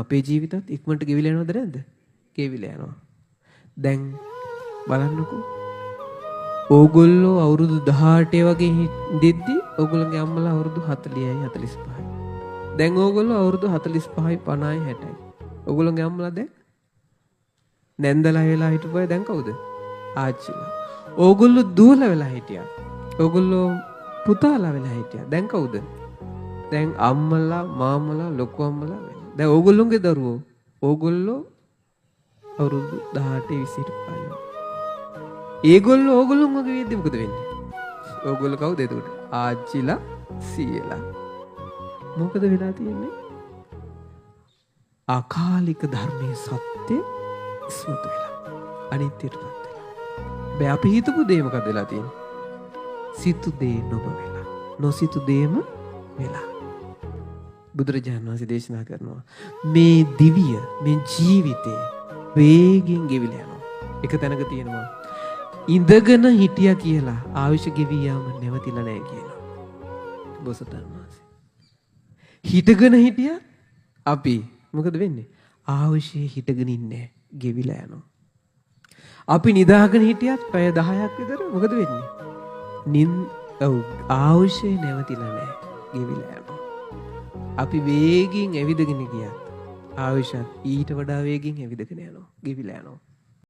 අපේ ජීවිතත් ඉක්මනට ගෙවිලා යනවද නැද්ද? ගෙවිලා යනවා. දැන් බලන්නකෝ. ඕගොල්ලෝ අවුරුදු 18 වගේ ඉඳිද්දි ඕගොල්ලන්ගේ අම්මලා අවුරුදු 40යි 45යි. දැන් ඕගොල්ලෝ අවුරුදු 45යි 50යි 60යි. ඕගොල්ලන්ගේ අම්මලා දැන් නැන්දලා වෙලා හිටපුවා දැන් කවුද? ආච්චිලා. ඕගොල්ලෝ දුවලා වෙලා හිටියා. ඕගොල්ලෝ පුතාලා වෙලා හිටියා. දැන් කවුද? දැන් අම්මලා මාමලා ලොකු අම්මලා වෙනවා. දැන් ඕගොල්ලෝගේ දරුවෝ ඕගොල්ලෝ අවුරුදු 18 20ට පායනවා. ඒගොල්ලෝ ඕගොල්ලෝ වගේ වෙද්දි මොකද වෙන්නේ? ඕගොල්ලෝ කවුද එතකොට? ආච්චිලා සීයලා. මොකද වෙලා තියෙන්නේ? අකාලික ධර්මයේ සත්‍ය ඉස්මතු වෙලා අනිත්‍යයටපත් වෙලා. බෑ අපි හිතපු දේ මොකද වෙලා තියෙන්නේ? සිතු දේ නොම වෙලා. නොසිතු දේම වෙලා. බුදුරජාණන් වහන්සේ දේශනා කරනවා මේ දිවිය මේ ජීවිතේ වේගෙන් ගෙවිලා යනවා. එක තැනක තියෙනවා ඉඳගෙන හිටියා කියලා ආයුෂ ගෙවි යාම නැවතිලා නැහැ කියනවා. බෝසතාණන් වහන්සේ. හිටගෙන හිටියා අපි මොකද වෙන්නේ? ආයුෂයේ හිටගෙන ඉන්නේ ගෙවිලා යනවා. අපි නිදාගෙන හිටියත් පැය 10ක් විතර මොකද වෙන්නේ? ආයුෂයේ නැවතිලා නැහැ ගෙවිලා යනවා. අපි වේගින් ඇවිදගෙන ගියත් ආයුෂත් ඊට වඩා වේගින් ඇවිදගෙන යනවා ගෙවිලා යනවා.